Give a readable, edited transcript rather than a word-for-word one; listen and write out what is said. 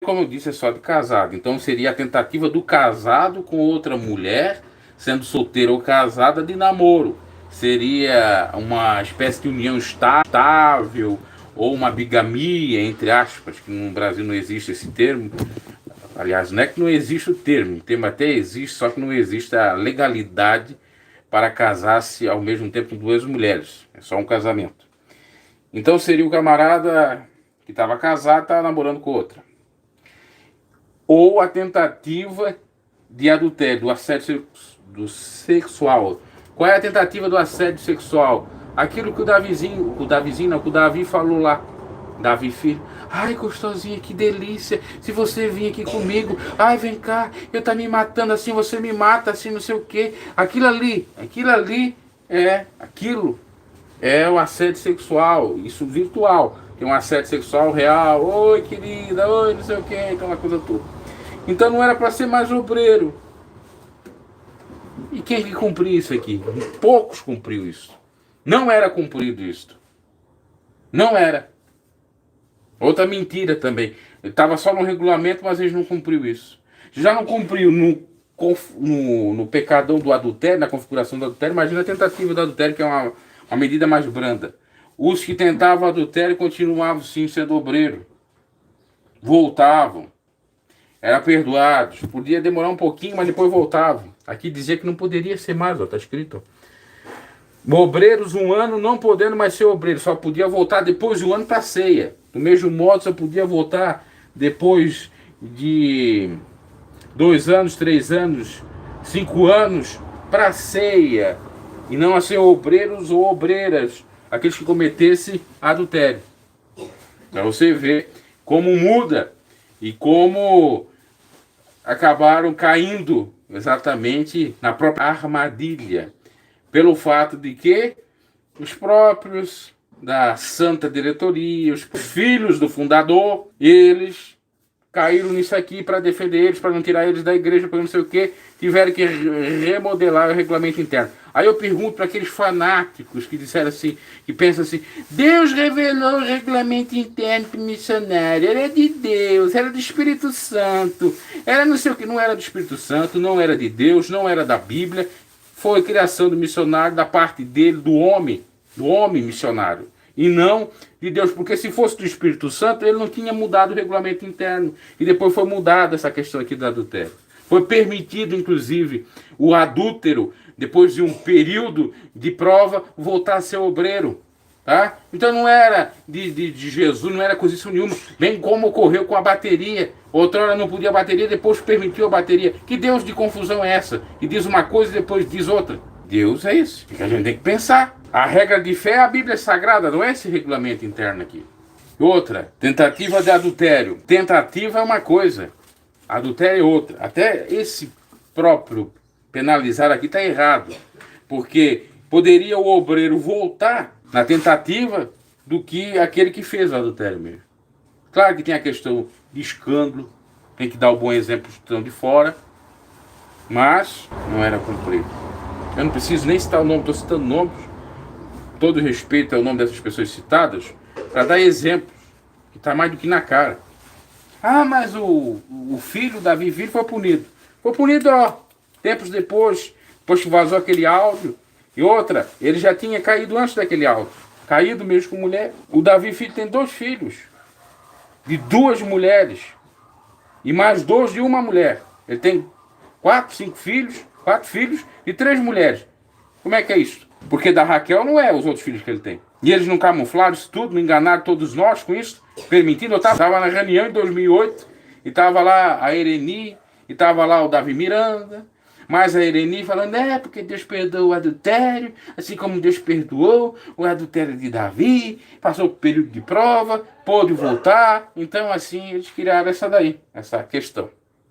como eu disse, é só de casado. Então seria a tentativa do casado com outra mulher, sendo solteira ou casada, de namoro. Seria uma espécie de união estável, ou uma bigamia, entre aspas, que no Brasil não existe esse termo. Aliás, não é que não existe o termo até existe, só que não existe a legalidade para casar-se ao mesmo tempo com duas mulheres. É só um casamento. Então seria o camarada que estava casado, estava namorando com outra. Ou a tentativa de adultério, do assédio sexual. Qual é a tentativa do assédio sexual? Aquilo que o Davi falou lá. Davi filho, ai gostosinha, que delícia, se você vir aqui comigo, ai vem cá, eu tá me matando assim, você me mata assim, não sei o que. Aquilo ali é o assédio sexual, isso virtual. Tem um assédio sexual real, oi querida, oi não sei o que, aquela coisa toda. Então não era para ser mais obreiro. E quem que cumpriu isso aqui? Poucos cumpriu isso. Não era cumprido isso. Não era. Outra mentira também. Estava só no regulamento, mas eles não cumpriu isso. Já não cumpriu no pecadão do adultério, na configuração do adultério. Imagina a tentativa do adultério, que é uma medida mais branda. Os que tentavam adultério continuavam sim sendo obreiro. Voltavam. Eram perdoados. Podia demorar um pouquinho, mas depois voltavam. Aqui dizia que não poderia ser mais, está escrito. Obreiros 1 ano não podendo mais ser obreiro, só podia voltar depois de 1 ano para a ceia. Do mesmo modo, só podia voltar depois de 2 anos, 3 anos, 5 anos para a ceia. E não a ser obreiros ou obreiras, aqueles que cometessem adultério. Para você ver como muda e como acabaram caindo exatamente na própria armadilha. Pelo fato de que os próprios da santa diretoria, os filhos do fundador, eles caíram nisso aqui para defender eles, para não tirar eles da igreja, para não sei o que, tiveram que remodelar o regulamento interno. Aí eu pergunto para aqueles fanáticos que disseram assim, que pensam assim, Deus revelou o regulamento interno para o missionário, era de Deus, era do Espírito Santo, era não sei o que, não era do Espírito Santo, não era de Deus, não era da Bíblia, foi criação do missionário, da parte dele, do homem missionário, e não de Deus, porque se fosse do Espírito Santo, ele não tinha mudado o regulamento interno, e depois foi mudada essa questão aqui do adultério. Foi permitido, inclusive, o adúltero, depois de um período de prova, voltar a ser obreiro. Tá? Então não era de Jesus, não era coisa nenhuma, bem como ocorreu com a bateria. Outrora não podia bateria, depois permitiu a bateria. Que Deus de confusão é essa? E diz uma coisa e depois diz outra. Deus é isso, que a gente tem que pensar. A regra de fé é a Bíblia Sagrada, não é esse regulamento interno aqui. Outra, tentativa de adultério. Tentativa é uma coisa, adultério é outra. Até esse próprio penalizar aqui está errado, porque poderia o obreiro voltar na tentativa do que aquele que fez o adultério mesmo. Claro que tem a questão de escândalo, tem que dar o bom exemplo estando de fora, mas não era cumprido. Eu não preciso nem citar o nome, estou citando nomes, todo respeito ao nome dessas pessoas citadas, para dar exemplos, que está mais do que na cara. Ah, mas o filho, Davi Filho, foi punido. Foi punido, tempos depois que vazou aquele áudio. E outra, ele já tinha caído antes daquele áudio. Caído mesmo com mulher. O Davi Filho tem 2 filhos. De 2 mulheres. E mais 2 de uma mulher. Ele tem 4 filhos e 3 mulheres. Como é que é isso? Porque da Raquel não é os outros filhos que ele tem. E eles não camuflaram isso tudo, não enganaram todos nós com isso, permitindo. Eu estava na reunião em 2008, e estava lá a Ereni, e estava lá o Davi Miranda, mas a Ereni falando, porque Deus perdoou o adultério, assim como Deus perdoou o adultério de Davi, passou por período de prova, pôde voltar. Então assim, eles criaram essa questão.